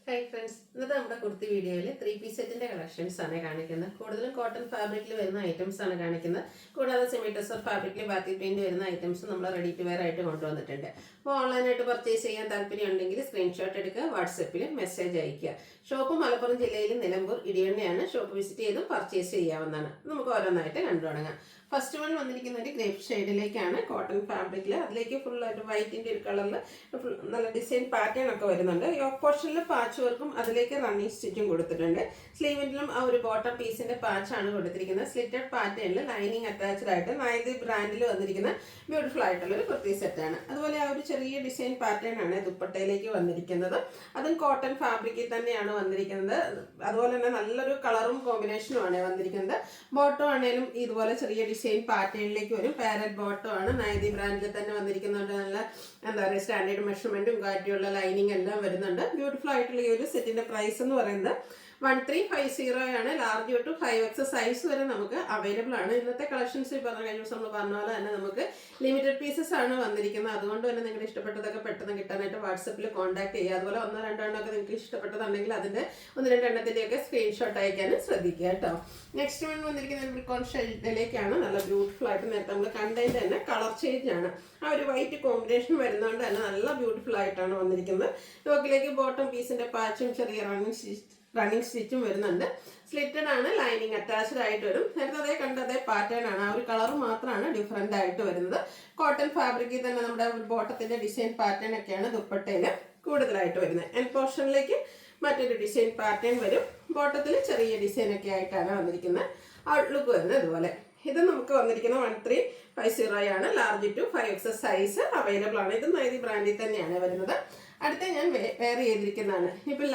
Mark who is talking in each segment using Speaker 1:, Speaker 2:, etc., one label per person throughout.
Speaker 1: Hi friends, ഇന്നത്തെ നമ്മുടെ കുർത്തി വീഡിയോയിൽ 3 പീസ് സെറ്റിന്റെ കളക്ഷൻസ് ആണ് കാണിക്കുന്നത്. കൂടുതലും കോട്ടൺ ഫാബ്രിക്കിൽ വരുന്ന ഐറ്റംസ് ആണ് കാണിക്കുന്നത്. കൂടാതെ സെമി ടെസർ ഫാബ്രിക്കിൽ ബാത്തി പ്രിന്റ് വരുന്ന ഐറ്റംസ് നമ്മൾ റെഡി ടു വെയർ ആയിട്ട് കൊണ്ടുവന്നിട്ടുണ്ട്. അപ്പോൾ ഓൺലൈനായിട്ട് പർച്ചേസ് ചെയ്യാൻ താല്പര്യം ഉണ്ടെങ്കിൽ സ്ക്രീൻഷോട്ട് എടുക്കുക, വാട്സപ്പിൽ മെസ്സേജ് അയയ്ക്കുക. ഷോപ്പ് മലപ്പുറം ജില്ലയിൽ നിലമ്പൂർ ഇടിവണ്ണയാണ്. ഷോപ്പ് വിസിറ്റ് ചെയ്തും പർച്ചേസ് ചെയ്യാവുന്നതാണ്. നമുക്ക് ഓരോന്നായിട്ട് കണ്ടു തുടങ്ങാം. ഫസ്റ്റ് വൺ വന്നിരിക്കുന്ന ഒരു ഗ്രേപ്പ് ഷെയ്ഡിലേക്കാണ്, കോട്ടൺ ഫാബ്രിക്കിൽ. അതിലേക്ക് ഫുള്ളായിട്ട് വൈറ്റിൻ്റെ ഒരു കളറിൽ നല്ല ഡിസൈൻ പാറ്റേൺ ഒക്കെ വരുന്നുണ്ട്. യോക്ക് പോർഷനിൽ പാച്ച് വർക്കും അതിലേക്ക് റണ്ണിങ് സ്റ്റിച്ചും കൊടുത്തിട്ടുണ്ട്. സ്ലീവിലും ആ ഒരു ബോട്ടം പീസിന്റെ പാച്ചാണ് കൊടുത്തിരിക്കുന്നത്. സ്ലിറ്റഡ് പാറ്റേണിൽ ലൈനിങ് അറ്റാച്ച്ഡ് ആയിട്ട് നൈതി ബ്രാൻഡിൽ വന്നിരിക്കുന്ന ബ്യൂട്ടിഫുൾ ആയിട്ടുള്ള ഒരു കുർത്തി സെറ്റാണ്. അതുപോലെ ആ ഒരു ചെറിയ ഡിസൈൻ പാറ്റേൺ ആണ് ദുപ്പട്ടയിലേക്ക് വന്നിരിക്കുന്നത്. അതും കോട്ടൺ ഫാബ്രിക്കിൽ തന്നെയാണ് വന്നിരിക്കുന്നത്. അതുപോലെ തന്നെ നല്ലൊരു കളറും കോമ്പിനേഷനും ആണ് വന്നിരിക്കുന്നത്. ബോട്ടം ആണെങ്കിലും ഇതുപോലെ ചെറിയ ഡിസൈൻ പാറ്റേണിലേക്ക് വരും. പാരറ്റ് ബോട്ടം ആണ്, നൈതി ബ്രാൻഡിൽ തന്നെ വന്നിരിക്കുന്നുണ്ട്. നല്ല എന്താ പറയുക, സ്റ്റാൻഡേർഡ് മെഷർമെന്റും കാറ്റിയുള്ള ലൈനിങ് എല്ലാം വരുന്നുണ്ട്. ബ്യൂട്ടിഫുൾ ആയിട്ടുള്ള ഈ ഒരു സെറ്റിന്റെ പ്രൈസ് എന്ന് പറയുന്നത് 1350 ആണ്. ലാർജ് ടു 5X സൈസ് വരെ നമുക്ക് അവൈലബിൾ ആണ്. ഇന്നത്തെ കളക്ഷൻസ് പറഞ്ഞ കഴിഞ്ഞ ദിവസം നമ്മൾ പറഞ്ഞ പോലെ തന്നെ നമുക്ക് ലിമിറ്റഡ് പീസസ് ആണ് വന്നിരിക്കുന്നത്. അതുകൊണ്ട് തന്നെ നിങ്ങളുടെ ഇഷ്ടപ്പെട്ടതൊക്കെ പെട്ടെന്ന് കിട്ടാനായിട്ട് വാട്സപ്പിൽ കോൺടാക്ട് ചെയ്യുക. അതുപോലെ 1-2 എണ്ണമൊക്കെ നിങ്ങൾക്ക് ഇഷ്ടപ്പെട്ടതുണ്ടെങ്കിൽ അതിന്റെ 1-2 എണ്ണത്തിന്റെയൊക്കെ സ്ക്രീൻഷോട്ട് അയക്കാനും ശ്രദ്ധിക്കുക കേട്ടോ. നെക്സ്റ്റ് വൺ വന്നിരിക്കുന്ന ഒരു ബ്രിക്കോൺ ഷെയ്ഡിലേക്കാണ്. നല്ല ബ്യൂട്ടിഫുൾ ആയിട്ട് നേരത്തെ നമ്മൾ കണ്ടതിന്റെ തന്നെ കളർ ചേഞ്ച് ആണ്. ആ ഒരു വൈറ്റ് കോമ്പിനേഷൻ വരുന്നതുകൊണ്ട് തന്നെ നല്ല ബ്യൂട്ടിഫുൾ ആയിട്ടാണ് വന്നിരിക്കുന്നത്. യോക്കിലേക്ക് ബോട്ടം പീസിന്റെ പാച്ചും ചെറിയ റണ്ണിങ് സ്റ്റിച്ചും വരുന്നുണ്ട്. സ്ലിറ്റഡ് ആണ്, ലൈനിങ് അറ്റാച്ച്ഡ് ആയിട്ട് വരും. നേരത്തെ അതേ കണ്ടതേ പാറ്റേൺ ആണ്. ആ ഒരു കളർ മാത്രമാണ് ഡിഫറെന്റ് ആയിട്ട് വരുന്നത്. കോട്ടൺ ഫാബ്രിക്കിൽ തന്നെ നമ്മുടെ ബോട്ടത്തിന്റെ ഡിസൈൻ പാറ്റേൺ ഒക്കെയാണ് ദുപ്പട്ടയിൽ കൂടുതലായിട്ട് വരുന്നത്. എൻഡ് പോർഷനിലേക്ക് മറ്റൊരു ഡിസൈൻ പാറ്റേൺ വരും. ബോട്ടത്തിൽ ചെറിയ ഡിസൈൻ ഒക്കെ ആയിട്ടാണ് വന്നിരിക്കുന്നത്. ഔട്ട്ലുക്ക് വരുന്നത് ഇതുപോലെ. ഇത് നമുക്ക് വന്നിരിക്കുന്ന 1350 ആണ്. Large to 5X size available ആണ്. ഇത് നൈതി ബ്രാൻഡിൽ തന്നെയാണ് വരുന്നത്. അടുത്ത ഞാൻ വെയർ ചെയ്തിരിക്കുന്നതാണ്. ഇപ്പം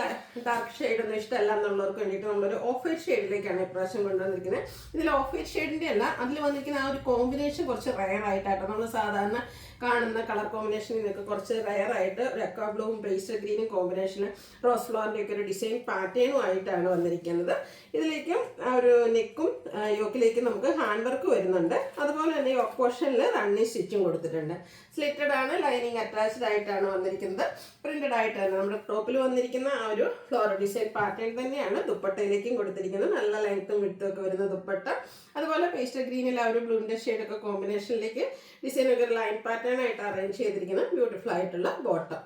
Speaker 1: ഡാർക്ക് ഷെയ്ഡ് ഒന്നും ഇഷ്ടമല്ല എന്നുള്ളവർക്ക് വേണ്ടിയിട്ട് നമ്മളൊരു ഓഫ് വൈറ്റ് ഷെയ്ഡിലേക്കാണ് ഇപ്രാവശ്യം കൊണ്ടുവന്നിരിക്കുന്നത്. ഇതിൽ ഓഫ് വൈറ്റ് ഷെയ്ഡിൻ്റെ അല്ല, അതിൽ വന്നിരിക്കുന്ന ആ ഒരു കോമ്പിനേഷൻ കുറച്ച് റയർ ആയിട്ടാട്ടോ. നമ്മൾ സാധാരണ കാണുന്ന കളർ കോമ്പിനേഷനിൽ നിന്നൊക്കെ കുറച്ച് റയർ ആയിട്ട് ഒരു അക്വാ ബ്ലൂവും പേസ്റ്റൽ ഗ്രീനും കോമ്പിനേഷന് റോസ് ഫ്ലോറിൻ്റെ ഒക്കെ ഒരു ഡിസൈൻ പാറ്റേണും ആയിട്ടാണ് വന്നിരിക്കുന്നത്. ഇതിലേക്കും ആ ഒരു നെക്കും യോക്കിലേക്കും നമുക്ക് ഹാൻഡ് വർക്ക് വരുന്നുണ്ട്. അതുപോലെ തന്നെ യോക്ക് പോർഷനിൽ റണ്ണിങ് സ്റ്റിച്ചും കൊടുത്തിട്ടുണ്ട്. സ്ലിറ്റഡ് ആണ്, ലൈനിങ് അറ്റാച്ച്ഡ് ആയിട്ടാണ് വന്നിരിക്കുന്നത്. പ്രിന്റഡ് ആയിട്ട് തന്നെ നമ്മുടെ ടോപ്പിൽ വന്നിരിക്കുന്ന ആ ഒരു ഫ്ലോറൽ ഡിസൈൻ പാറ്റേൺ തന്നെയാണ് ദുപ്പട്ടയിലേക്കും കൊടുത്തിരിക്കുന്നത്. നല്ല ലെങ്ത്തും വിഡ്ത്തും ഒക്കെ വരുന്ന ദുപ്പട്ട. അതുപോലെ പേസ്റ്റൽ ഗ്രീനിൽ ആ ഒരു ബ്ലൂവിൻ്റെ ഷെയ്ഡൊക്കെ കോമ്പിനേഷനിലേക്ക് ഡിസൈൻ ഒക്കെ ലൈൻ പാറ്റേൺ ആയിട്ട് അറേഞ്ച് ചെയ്തിരിക്കുന്ന ബ്യൂട്ടിഫുൾ ആയിട്ടുള്ള ബോട്ടം.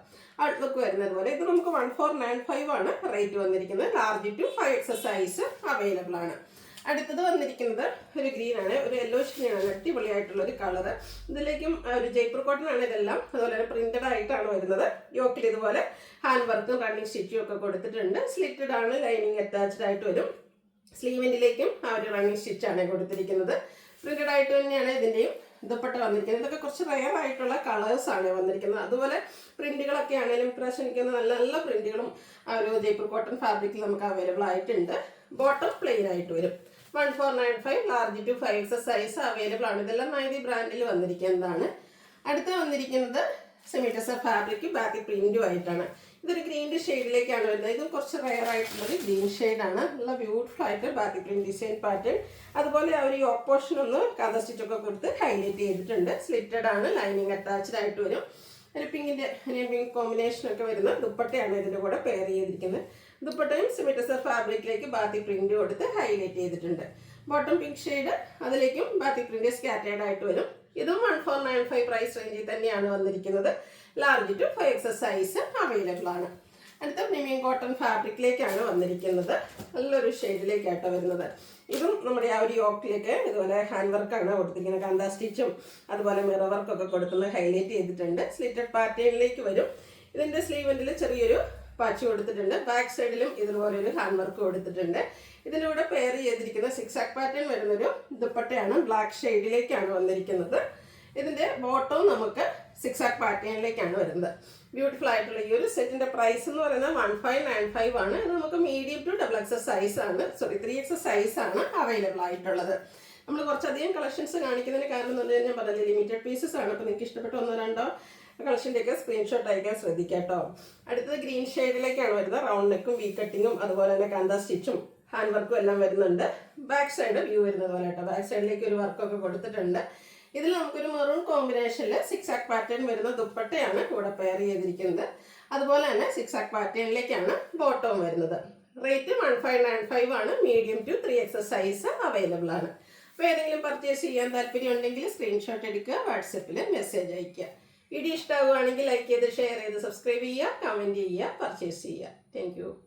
Speaker 1: ഔട്ട്ലുക്ക് വരുന്നത് പോലെ. ഇത് നമുക്ക് 1495 ആണ് റേറ്റ് വന്നിരിക്കുന്നത്. Large to 5X size available ആണ്. അടുത്തത് വന്നിരിക്കുന്നത് ഒരു ഗ്രീൻ ആണ്, ഒരു യെല്ലോ ഷെയ്ഡാണ്. അടിപൊളിയായിട്ടുള്ള ഒരു കളറ്. ഇതിലേക്കും ഒരു ജയ്പൂർ കോട്ടൺ ആണ് ഇതെല്ലാം. അതുപോലെ തന്നെ പ്രിന്റഡ് ആയിട്ടാണ് വരുന്നത്. യോക്കിൽ ഇതുപോലെ ഹാൻഡ് വർക്കും റണ്ണിങ് സ്റ്റിച്ചും ഒക്കെ കൊടുത്തിട്ടുണ്ട്. സ്ലിറ്റഡ് ആണ്, ലൈനിങ് അറ്റാച്ച്ഡ് ആയിട്ട് വരും. സ്ലീവിൻ്റിലേക്കും ആ ഒരു റണ്ണിങ് സ്റ്റിച്ചാണ് കൊടുത്തിരിക്കുന്നത്. പ്രിന്റഡ് ആയിട്ട് തന്നെയാണ് ഇതിൻ്റെയും ദുപ്പട്ട വന്നിരിക്കുന്നത്. ഇതൊക്കെ കുറച്ച് റയർ ആയിട്ടുള്ള കളേഴ്സ് ആണ് വന്നിരിക്കുന്നത്. അതുപോലെ പ്രിന്റുകളൊക്കെ ആണെങ്കിലും ഇപ്രാവശ്യം എനിക്കൊന്ന് നല്ല നല്ല പ്രിന്റുകളും ആ ഒരു ജയ്പൂർ കോട്ടൺ ഫാബ്രിക്കിൽ നമുക്ക് അവൈലബിൾ ആയിട്ടുണ്ട്. ബോട്ടം പ്ലെയിൻ ആയിട്ട് വരും. 1495 large to 5X size available ആണ്. ഇതെല്ലാം നൈതി ബ്രാൻഡിൽ വന്നിരിക്കുന്നതാണ്. അടുത്ത വന്നിരിക്കുന്നത് സെമി ടെസർ ഫാബ്രിക് ബാക്കി പ്രിന്റും ആയിട്ടാണ്. ഇതൊരു ഗ്രീൻ്റെ ഷെയ്ഡിലേക്കാണ് വരുന്നത്. ഇതും കുറച്ച് റയർ ആയിട്ടുള്ളത് ഗ്രീൻ ഷെയ്ഡാണ്. നല്ല ബ്യൂട്ടിഫുൾ ആയിട്ട് ബാക്കി പ്രിന്റ് ഡിസൈൻ പാറ്റേൺ. അതുപോലെ ആ ഒരു യോക്ക് പോർഷൻ ഒന്ന് കഥ സ്റ്റിച്ചൊക്കെ കൊടുത്ത് ഹൈലൈറ്റ് ചെയ്തിട്ടുണ്ട്. സ്ലിറ്റഡ് ആണ്, ലൈനിങ് അറ്റാച്ച്ഡ് ആയിട്ട് വരും. ഒരു പിങ്ക് കോമ്പിനേഷനൊക്കെ വരുന്ന ദുപ്പട്ടയാണ് ഇതിൻ്റെ കൂടെ പെയർ ചെയ്തിരിക്കുന്നത്. ദുപ്പട്ടയും സെമി ടെസർ ഫാബ്രിക്കിലേക്ക് ബാത്തി പ്രിന്റ് കൊടുത്ത് ഹൈലൈറ്റ് ചെയ്തിട്ടുണ്ട്. ബോട്ടം പിങ്ക് ഷെയ്ഡ്, അതിലേക്കും ബാത്തി പ്രിന്റ് സ്കാറ്റേർഡ് ആയിട്ട് വരും. ഇതും 1495 പ്രൈസ് റേഞ്ചിൽ തന്നെയാണ് വന്നിരിക്കുന്നത്. Large to 5X size available ആണ്. അടുത്ത പ്രീമിയം കോട്ടൺ ഫാബ്രിക്കിലേക്കാണ് വന്നിരിക്കുന്നത്. നല്ലൊരു ഷെയ്ഡിലേക്കാട്ടോ വരുന്നത്. ഇതും നമ്മുടെ ആ ഒരു യോക്കിലേക്ക് ഇതുപോലെ ഹാൻഡ് വർക്കാണ് കൊടുത്തിരിക്കുന്നത്. കാന്താ സ്റ്റിച്ചും അതുപോലെ മിറർ വർക്കൊക്കെ കൊടുക്കുന്നത് ഹൈലൈറ്റ് ചെയ്തിട്ടുണ്ട്. സ്ലിറ്റഡ് പാറ്റേണിലേക്ക് വരും. ഇതിൻ്റെ സ്ലീവെൻറ്റിൽ ചെറിയൊരു പാച്ച് കൊടുത്തിട്ടുണ്ട്. ബാക്ക് സൈഡിലും ഇതുപോലെ ഒരു ഹാൻഡ് വർക്ക് കൊടുത്തിട്ടുണ്ട്. ഇതിൻ്റെ കൂടെ പെയർ ചെയ്തിരിക്കുന്ന സിക്സാക് പാറ്റേൺ വരുന്നൊരു ദുപ്പട്ടയാണ്. ബ്ലാക്ക് ഷെയ്ഡിലേക്കാണ് വന്നിരിക്കുന്നത്. ഇതിൻ്റെ ബോട്ടവും നമുക്ക് സിക്സാക് പാറ്റേണിലേക്കാണ് വരുന്നത്. ബ്യൂട്ടിഫുൾ ആയിട്ടുള്ള ഈ ഒരു സെറ്റിന്റെ പ്രൈസ് എന്ന് പറയുന്നത് 1595 ആണ്. ഇത് നമുക്ക് മീഡിയം ടു XXL സൈസ് ആണ്, 3X സൈസ് ആണ് അവൈലബിൾ ആയിട്ടുള്ളത്. നമ്മൾ കുറച്ചധികം കളക്ഷൻസ് കാണിക്കുന്നതിന് കാരണം എന്ന് പറഞ്ഞാൽ ഞാൻ പറഞ്ഞത് ലിമിറ്റഡ് പീസസ് ആണ്. അപ്പോൾ നിങ്ങൾക്ക് ഇഷ്ടപ്പെട്ട 1-2 കളക്ഷൻ്റെയൊക്കെ സ്ക്രീൻഷോട്ട് അയക്കാൻ ശ്രദ്ധിക്കാട്ടോ. അടുത്തത് ഗ്രീൻ ഷെയ്ഡിലേക്കാണ് വരുന്നത്. റൗണ്ട് നെക്കും വി കട്ടിങ്ങും അതുപോലെ തന്നെ കാന്താ സ്റ്റിച്ചും ഹാൻഡ് വർക്കും എല്ലാം വരുന്നുണ്ട്. ബാക്ക് സൈഡ് വ്യൂ വരുന്നത് പോലെ കേട്ടോ. ബാക്ക് സൈഡിലേക്ക് ഒരു വർക്കൊക്കെ കൊടുത്തിട്ടുണ്ട്. ഇതിൽ നമുക്കൊരു മെറൂൺ കോമ്പിനേഷനിൽ സിക്സാക് പാറ്റേൺ വരുന്ന ദുപ്പട്ടയാണ് ഇവിടെ പെയർ ചെയ്തിരിക്കുന്നത്. അതുപോലെ തന്നെ സിക്സാക് പാറ്റേണിലേക്കാണ് ബോട്ടവും വരുന്നത്. റേറ്റ് 1595 ആണ്. Medium to 3X size available ആണ്. അപ്പോൾ ഏതെങ്കിലും പർച്ചേസ് ചെയ്യാൻ താല്പര്യം ഉണ്ടെങ്കിൽ സ്ക്രീൻഷോട്ട് എടുക്കുക, വാട്സപ്പിൽ മെസ്സേജ് അയയ്ക്കുക. വീഡിയോ ഇഷ്ടമാവുകയാണെങ്കിൽ ലൈക്ക് ചെയ്ത് ഷെയർ ചെയ്ത് സബ്സ്ക്രൈബ് ചെയ്യുക, കമൻറ്റ് ചെയ്യുക, പർച്ചേസ് ചെയ്യുക. താങ്ക്